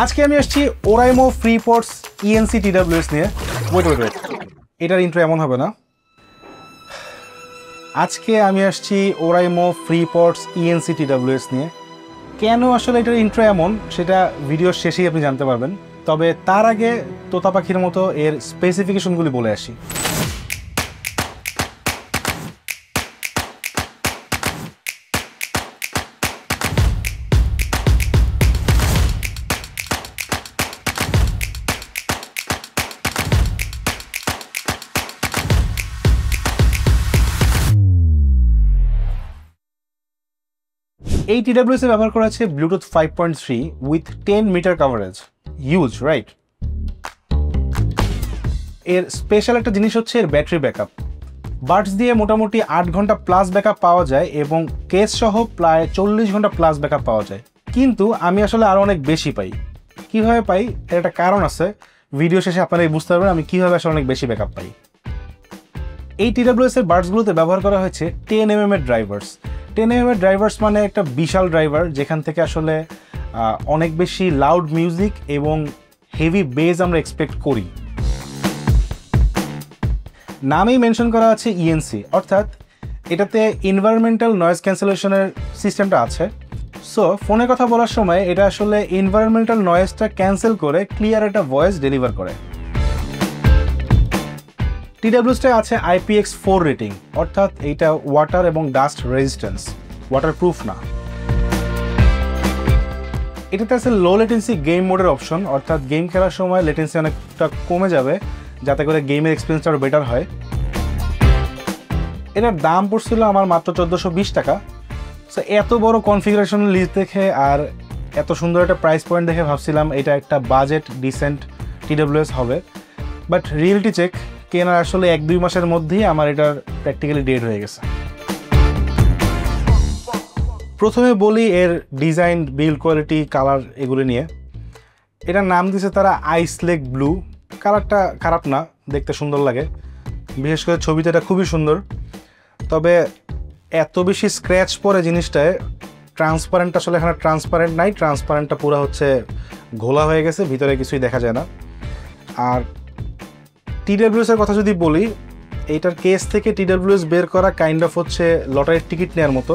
আজকে আমি আসছি ওরাইমো ফ্রিপোর্টস ইএনসি টিডব্লিউএস নিয়ে। ওয়েট, এটার ইন্ট্রো এমন হবে না। আজকে আমি আসছি ওরাইমো ফ্রিপোর্টস ইএনসি টিডব্লিউএস নিয়ে। কেন আসলে এটার ইন্ট্রো এমন সেটা ভিডিওর শেষেই আপনি জানতে পারবেন। তবে তার আগে তোতা পাখির মতো এর স্পেসিফিকেশনগুলি বলে আসি। এই টিডব্লিউএস ব্যবহার করা আছে Bluetooth 5.3 with 10 meter coverage. Use right. এর স্পেশাল একটা জিনিস হচ্ছে এর ব্যাটারি ব্যাকআপ। বাডস দিয়ে মোটামুটি 8 ঘন্টা প্লাস ব্যাকআপ পাওয়া যায় এবং কেস সহ প্রায় 40 ঘন্টা প্লাস ব্যাকআপ পাওয়া যায়। কিন্তু আমি আসলে আরও অনেক বেশি পাই। কীভাবে পাই এর একটা কারণ আছে, ভিডিও শেষে আপনারা বুঝতে পারবেন আমি কীভাবে আসলে অনেক বেশি ব্যাকআপ পাই। এই টিডব্লিউএস এর বাডসগুলোতে ব্যবহার করা হয়েছে 10mm এর ড্রাইভার্স। 10mm এর ড্রাইভার্স মানে একটা বিশাল ড্রাইভার, যেখান থেকে আসলে অনেক বেশি লাউড মিউজিক এবং হেভি বেজ আমরা এক্সপেক্ট করি। নামেই মেনশন করা আছে ইএনসি, অর্থাৎ এটাতে এনভায়রনমেন্টাল নয়েজ ক্যান্সেলেশনের সিস্টেমটা আছে। সো ফোনে কথা বলার সময় এটা আসলে এনভায়রনমেন্টাল নয়েজটা ক্যান্সেল করে ক্লিয়ার একটা ভয়েস ডেলিভার করে। টিডব্লিউএসটায় আছে IPX4 রেটিং, অর্থাৎ এইটা ওয়াটার এবং ডাস্ট রেজিস্ট্যান্স, ওয়াটারপ্রুফ না। এটাতে আছে লো লেটেন্সি গেম মোডের অপশন, অর্থাৎ গেম খেলার সময় লেটেন্সি অনেকটা কমে যাবে যাতে করে গেমের এক্সপিরিয়েন্সটা আরও বেটার হয়। এটার দাম পড়ছিল আমার মাত্র 1420 টাকা। সো এত বড় কনফিগারেশন লিস্ট দেখে আর এত সুন্দর একটা প্রাইস পয়েন্ট দেখে ভাবছিলাম এটা একটা বাজেট ডিসেন্ট টিডব্লিউএস হবে। বাট রিয়েলিটি চেক কেনার আসলে 1-2 মাসের মধ্যেই আমার এটার প্র্যাকটিক্যালি ডেট হয়ে গেছে। প্রথমে বলি এর ডিজাইন, বিল্ড কোয়ালিটি, কালার এগুলো নিয়ে। এটার নাম দিয়েছে তারা আইস লেক ব্লু। কালারটা খারাপ না, দেখতে সুন্দর লাগে, বিশেষ করে ছবিতে এটা খুবই সুন্দর। তবে এত বেশি স্ক্র্যাচ পরে জিনিসটায়, ট্রান্সপারেন্ট আসলে এখানে ট্রান্সপারেন্ট নাই, ট্রান্সপারেন্টটা পুরো হচ্ছে ঘোলা হয়ে গেছে, ভিতরে কিছুই দেখা যায় না। আর টিডব্লিউএস এর কথা যদি বলি, এইটার কেস থেকে টিডব্লিউএস বের করা কাইন্ড অফ হচ্ছে লটারির টিকিট নেওয়ার মতো।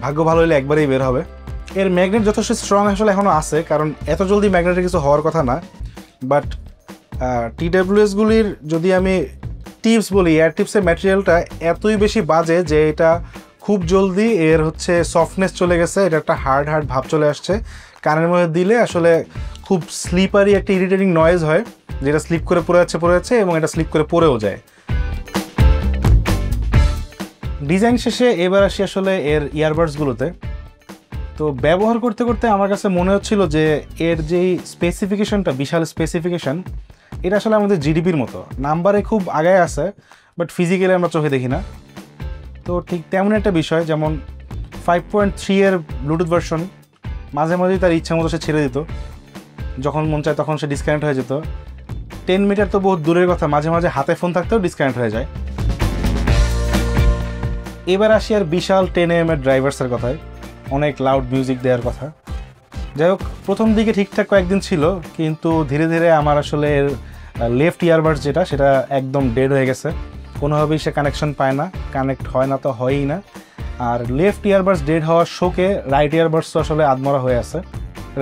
ভাগ্য ভালো হলে একবারেই বের হবে। এর ম্যাগনেট যথেষ্ট স্ট্রং আসলে এখনও আছে, কারণ এত জলদি ম্যাগনেটের কিছু হওয়ার কথা না। বাট টিডব্লিউএসগুলির যদি আমি টিপস বলি, এয়ার টিপসের ম্যাটেরিয়ালটা এতই বেশি বাজে যে এটা খুব জলদি এর হচ্ছে সফটনেস চলে গেছে, এটা একটা হার্ড ভাব চলে আসছে। কানের মধ্যে দিলে আসলে খুব স্লিপারি একটা ইরিটেটিং নয়েজ হয়, যেটা স্লিপ করে পড়ে যাচ্ছে এবং এটা স্লিপ করে পড়েও যায়। ডিজাইন শেষে এবার আসি আসলে এর ইয়ারবাডসগুলোতে। তো ব্যবহার করতে করতে আমার কাছে মনে হচ্ছিল যে এর যেই স্পেসিফিকেশনটা, বিশাল স্পেসিফিকেশন, এটা আসলে আমাদের জিডিপির মতো নাম্বারে খুব আগায় আছে, বাট ফিজিক্যালি আমরা চোখে দেখি না। তো ঠিক তেমন একটা বিষয়, যেমন 5.3 এর ব্লুটুথ ভার্সন মাঝে মাঝেই তার ইচ্ছা মতো সে ছেড়ে দিত, যখন মন চায় তখন সে ডিসকানেক্ট হয়ে যেত। 10 মিটার তো বহুত দূরের কথা, মাঝে মাঝে হাতে ফোন থাকতেও ডিসকানেক্ট হয়ে যায়। এবার আসি আর বিশাল 10mm এর ড্রাইভার্সের কথায়, অনেক লাউড মিউজিক দেওয়ার কথা। যাই হোক, প্রথম দিকে ঠিকঠাক কয়েকদিন ছিল, কিন্তু ধীরে ধীরে আমার আসলে এর লেফট ইয়ারবাডস যেটা, সেটা একদম ডেড হয়ে গেছে। কোনোভাবেই সে কানেকশন পায় না, কানেক্ট হয় না তো হয়ই না। আর লেফট ইয়ারবাডস ডেড হওয়ার শোকে রাইট ইয়ারবাডস তো আসলে আদমরা হয়ে আছে।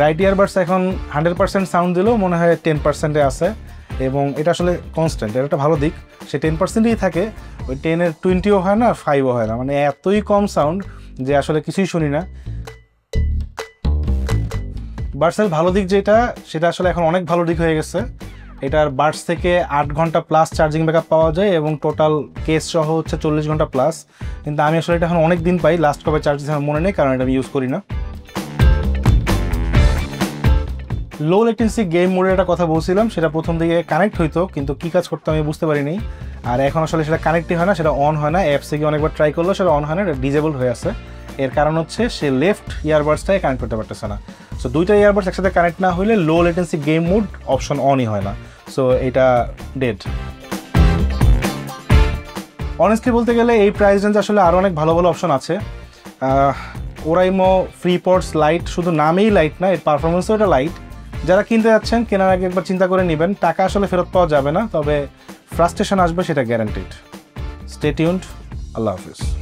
রাইট ইয়ারবাডস এখন 100% সাউন্ড দিলেও মনে হয় 10%-এ আছে, এবং এটা আসলে কনস্ট্যান্ট। এটা একটা ভালো দিক, সে 10%-ই থাকে, ওই 10-এর 20-ও হয় না, 5-ও হয় না, মানে এতই কম সাউন্ড যে আসলে কিছুই শুনি না। বাডসের ভালো দিক যেটা, সেটা আসলে এখন অনেক ভালো দিক হয়ে গেছে। এটার বাডস থেকে 8 ঘন্টা প্লাস চার্জিং ব্যাকআপ পাওয়া যায় এবং টোটাল কেস সহ হচ্ছে 40 ঘন্টা প্লাস। কিন্তু আমি আসলে এটা এখন অনেক দিন পাই, লাস্ট কবে চার্জ দিয়েছি আমার মনে নেই, কারণ এটা আমি ইউজ করি না। লো লেটেন্সি গেম মোডের একটা কথা বলছিলাম, সেটা প্রথম দিকে কানেক্ট হইতো, কিন্তু কী কাজ করতে আমি বুঝতে পারিনি। আর এখন আসলে সেটা কানেক্টই হয় না, সেটা অন হয় না। অ্যাপসে গিয়ে অনেকবার ট্রাই করলেও সেটা অন হয় না, এটা ডিজেবল হয়ে আছে। এর কারণ হচ্ছে সে লেফট ইয়ারবাডসটাই কানেক্ট করতে পারতেছে না। সো দুইটা ইয়ারবাডস একসাথে কানেক্ট না হলে লো লেটেন্সি গেম মোড অপশন অনই হয় না। সো এটা ডেড। অনেস্টলি বলতে গেলে এই প্রাইস রেঞ্জ আসলে আরও অনেক ভালো ভালো অপশন আছে। ওরাইমো ফ্রিপোর্টস লাইট শুধু নামেই লাইট না, এর পারফরমেন্সও এটা লাইট। যারা কিনতে যাচ্ছেন কেনার আগে একবার চিন্তা করে নেবেন, টাকা আসলে ফেরত পাওয়া যাবে না, তবে ফ্রাস্ট্রেশন আসবে সেটা গ্যারান্টিড। Stay tuned. আল্লাহ হাফিজ।